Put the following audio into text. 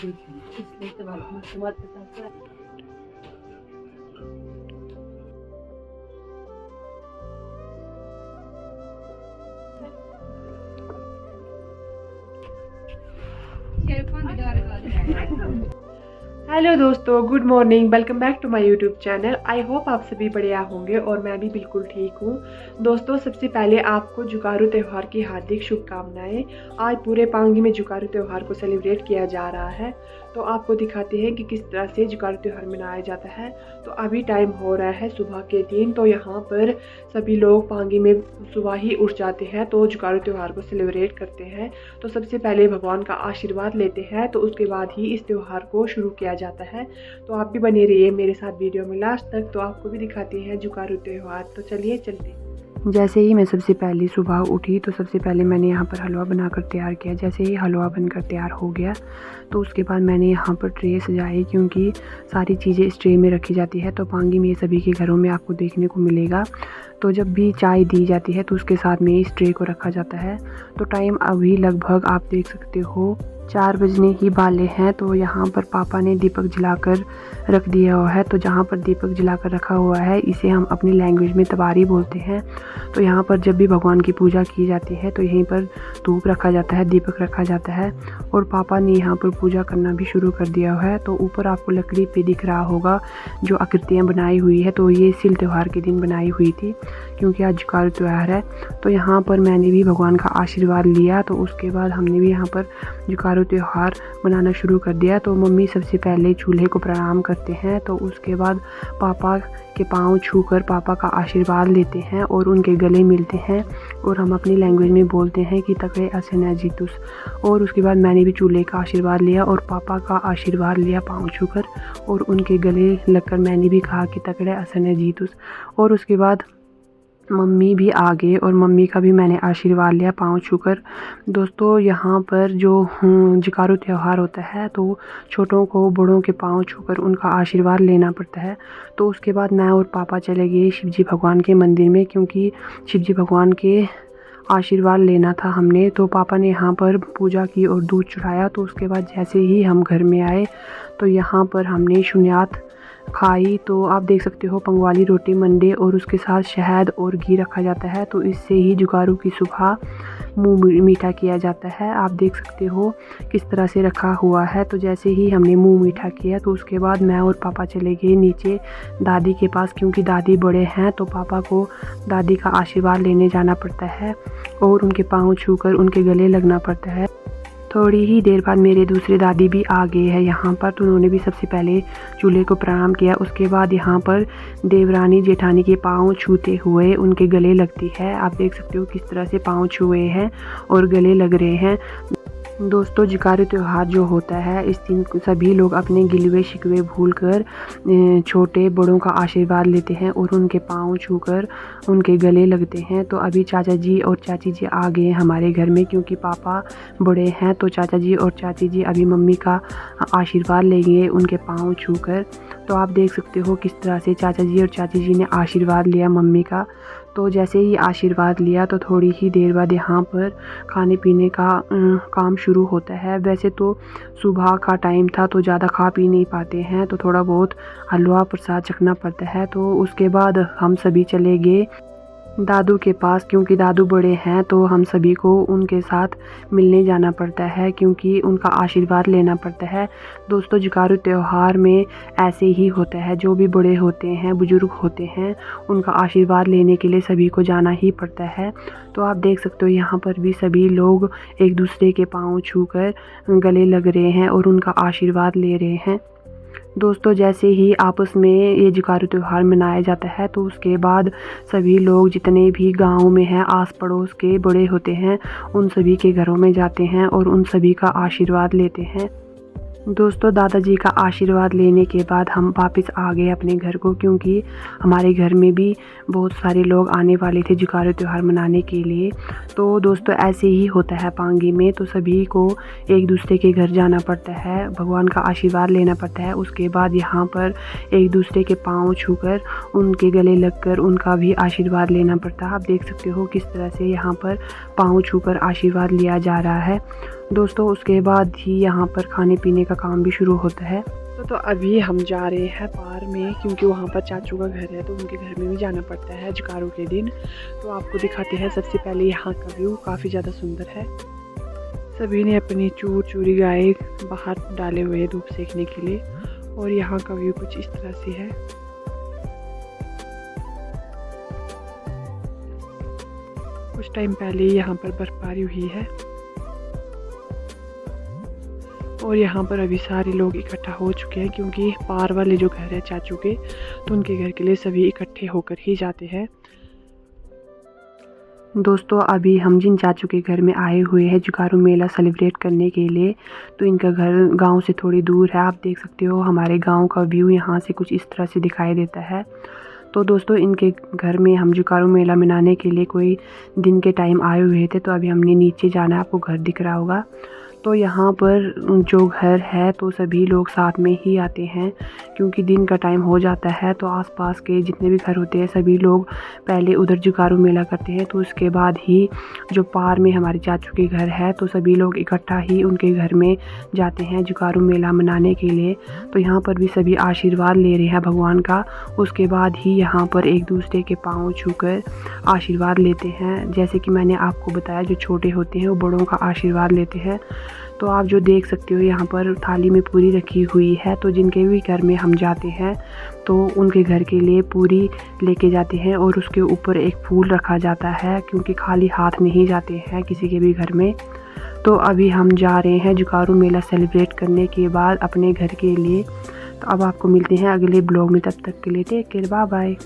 इसलिए तो मत बता। हेलो दोस्तों, good morning. Welcome back to my YouTube channel. I hope आप सभी बढ़िया होंगे और मैं भी बिल्कुल ठीक हूँ। दोस्तों, सबसे पहले आपको जुगारू त्यौहार की हार्दिक शुभकामनाएं। आज पूरे पांगी में जुगारू त्यौहार को सेलिब्रेट किया जा रहा है, तो आपको दिखाते हैं कि किस तरह से जुगारू त्यौहार मनाया जाता है। तो अभी टाइम हो रहा है सुबह के 3, तो यहाँ पर सभी लोग पांगी में सुबह ही उठ जाते हैं, तो जुगारू त्यौहार को सेलिब्रेट करते हैं। तो सबसे पहले भगवान का आशीर्वाद लेते हैं, तो उसके बाद ही इस त्यौहार को शुरू किया जाता है। तो आप भी बने रहिए मेरे साथ वीडियो में लास्ट तक, तो आपको भी दिखाते हैं जुगारू त्यौहार। तो चलिए चलते। जैसे ही मैं सबसे पहले सुबह उठी तो सबसे पहले मैंने यहाँ पर हलवा बनाकर तैयार किया। जैसे ही हलवा बनकर तैयार हो गया तो उसके बाद मैंने यहाँ पर ट्रे सजाई, क्योंकि सारी चीज़ें इस ट्रे में रखी जाती है। तो पांगी में सभी के घरों में आपको देखने को मिलेगा। तो जब भी चाय दी जाती है तो उसके साथ में इस ट्रे को रखा जाता है। तो टाइम अभी लगभग आप देख सकते हो 4 बजने ही वाले हैं। तो यहाँ पर पापा ने दीपक जलाकर रख दिया हुआ है। तो जहाँ पर दीपक जलाकर रखा हुआ है इसे हम अपनी लैंग्वेज में तबारी बोलते हैं। तो यहाँ पर जब भी भगवान की पूजा की जाती है तो यहीं पर धूप रखा जाता है, दीपक रखा जाता है। और पापा ने यहाँ पर पूजा करना भी शुरू कर दिया हुआ है। तो ऊपर आपको लकड़ी पे दिख रहा होगा जो आकृतियाँ बनाई हुई है, तो ये सिल त्यौहार के दिन बनाई हुई थी, क्योंकि आज जुगारू त्यौहार है। तो यहाँ पर मैंने भी भगवान का आशीर्वाद लिया। तो उसके बाद हमने भी यहाँ पर जुगारू त्यौहार मनाना शुरू कर दिया। तो मम्मी सबसे पहले चूल्हे को प्रणाम करते हैं, तो उसके बाद पापा के पाँव छूकर पापा का आशीर्वाद लेते हैं और उनके गले मिलते हैं। और हम अपनी लैंग्वेज में बोलते हैं कि तकड़े असना जीतुस। और उसके बाद मैंने भी चूल्हे का आशीर्वाद लिया और पापा का आशीर्वाद लिया पाँव छूकर, और उनके गले लगकर मैंने भी कहा कि तकड़े असना जीतुस। और उसके बाद मम्मी भी आ गए और मम्मी का भी मैंने आशीर्वाद लिया पाँव छूकर। दोस्तों, यहाँ पर जो जुगारू त्यौहार होता है तो छोटों को बड़ों के पाँव छूकर उनका आशीर्वाद लेना पड़ता है। तो उसके बाद मैं और पापा चले गए शिवजी भगवान के मंदिर में, क्योंकि शिवजी भगवान के आशीर्वाद लेना था हमने। तो पापा ने यहाँ पर पूजा की और दूध चढ़ाया। तो उसके बाद जैसे ही हम घर में आए तो यहाँ पर हमने शुन्यात खाई। तो आप देख सकते हो पंगवाली रोटी मंडे और उसके साथ शहद और घी रखा जाता है। तो इससे ही जुगारू की सुबह मुंह मीठा किया जाता है। आप देख सकते हो किस तरह से रखा हुआ है। तो जैसे ही हमने मुंह मीठा किया तो उसके बाद मैं और पापा चले गए नीचे दादी के पास, क्योंकि दादी बड़े हैं तो पापा को दादी का आशीर्वाद लेने जाना पड़ता है और उनके पाँव छूकर उनके गले लगना पड़ता है। थोड़ी ही देर बाद मेरे दूसरे दादी भी आ गए हैं यहाँ पर। तो उन्होंने भी सबसे पहले चूल्हे को प्रणाम किया। उसके बाद यहाँ पर देवरानी जेठानी के पाँव छूते हुए उनके गले लगती है। आप देख सकते हो किस तरह से पाँव छुए हैं और गले लग रहे हैं। दोस्तों, जुगारू त्यौहार जो होता है इस दिन सभी लोग अपने गिलवे शिकवे भूलकर छोटे बड़ों का आशीर्वाद लेते हैं और उनके पाँव छूकर उनके गले लगते हैं। तो अभी चाचा जी और चाची जी आ गए हमारे घर में, क्योंकि पापा बड़े हैं। तो चाचा जी और चाची जी अभी मम्मी का आशीर्वाद लेंगे उनके पाँव छूकर। तो आप देख सकते हो किस तरह से चाचा जी और चाची जी ने आशीर्वाद लिया मम्मी का। तो जैसे ही आशीर्वाद लिया तो थोड़ी ही देर बाद यहाँ पर खाने पीने का काम शुरू होता है। वैसे तो सुबह का टाइम था तो ज़्यादा खा पी नहीं पाते हैं, तो थोड़ा बहुत हलवा प्रसाद चखना पड़ता है। तो उसके बाद हम सभी चले गए दादू के पास, क्योंकि दादू बड़े हैं तो हम सभी को उनके साथ मिलने जाना पड़ता है, क्योंकि उनका आशीर्वाद लेना पड़ता है। दोस्तों, जुगारू त्यौहार में ऐसे ही होता है, जो भी बड़े होते हैं बुजुर्ग होते हैं उनका आशीर्वाद लेने के लिए सभी को जाना ही पड़ता है। तो आप देख सकते हो यहाँ पर भी सभी लोग एक दूसरे के पाँव छूकर गले लग रहे हैं और उनका आशीर्वाद ले रहे हैं। दोस्तों, जैसे ही आपस में ये जुगारू त्यौहार मनाया जाता है तो उसके बाद सभी लोग जितने भी गांव में हैं आस पड़ोस के बड़े होते हैं उन सभी के घरों में जाते हैं और उन सभी का आशीर्वाद लेते हैं। दोस्तों, दादाजी का आशीर्वाद लेने के बाद हम वापस आ गए अपने घर को, क्योंकि हमारे घर में भी बहुत सारे लोग आने वाले थे जुगारू त्यौहार मनाने के लिए। तो दोस्तों, ऐसे ही होता है पांगी में, तो सभी को एक दूसरे के घर जाना पड़ता है, भगवान का आशीर्वाद लेना पड़ता है। उसके बाद यहाँ पर एक दूसरे के पाँव छूकर उनके गले लगकर उनका भी आशीर्वाद लेना पड़ता है। आप देख सकते हो किस तरह से यहाँ पर पाँव छूकर आशीर्वाद लिया जा रहा है। दोस्तों उसके बाद ही यहाँ पर खाने पीने का काम भी शुरू होता है। तो अभी हम जा रहे हैं पार में, क्योंकि वहाँ पर चाचू का घर है तो उनके घर में भी जाना पड़ता है जुकारू के दिन। तो आपको दिखाते हैं सबसे पहले यहाँ का व्यू, काफ़ी ज़्यादा सुंदर है। सभी ने अपनी चूरी गाय बाहर डाले हुए हैं धूप सेकने के लिए, और यहाँ का व्यू कुछ इस तरह से है। कुछ टाइम पहले यहाँ पर बर्फबारी हुई है और यहाँ पर अभी सारे लोग इकट्ठा हो चुके हैं, क्योंकि पार वाले जो घर है चाचू के, तो उनके घर के लिए सभी इकट्ठे होकर ही जाते हैं। दोस्तों अभी हम जिन चाचू के घर में आए हुए हैं जुकारू मेला सेलिब्रेट करने के लिए, तो इनका घर गांव से थोड़ी दूर है। आप देख सकते हो हमारे गांव का व्यू यहाँ से कुछ इस तरह से दिखाई देता है। तो दोस्तों इनके घर में हम जुकारू मेला मनाने के लिए कोई दिन के टाइम आए हुए थे, तो अभी हमने नीचे जाना है, आपको घर दिख रहा होगा। तो यहाँ पर जो घर है तो सभी लोग साथ में ही आते हैं, क्योंकि दिन का टाइम हो जाता है। तो आसपास के जितने भी घर होते हैं सभी लोग पहले उधर जुकारू मेला करते हैं, तो उसके बाद ही जो पार में हमारे चाचू के घर है तो सभी लोग इकट्ठा ही उनके घर में जाते हैं जुकारू मेला मनाने के लिए। तो यहाँ पर भी सभी आशीर्वाद ले रहे हैं भगवान का। उसके बाद ही यहाँ पर एक दूसरे के पाँव छूकर आशीर्वाद लेते हैं। जैसे कि मैंने आपको बताया, जो छोटे होते हैं वो बड़ों का आशीर्वाद लेते हैं। तो आप जो देख सकते हो यहाँ पर थाली में पूरी रखी हुई है। तो जिनके भी घर में हम जाते हैं तो उनके घर के लिए पूरी लेके जाते हैं, और उसके ऊपर एक फूल रखा जाता है, क्योंकि खाली हाथ नहीं जाते हैं किसी के भी घर में। तो अभी हम जा रहे हैं जुकारू मेला सेलिब्रेट करने के बाद अपने घर के लिए। तो अब आपको मिलते हैं अगले ब्लॉग में, तब तक के लिए टेक केयर, बाय बाय।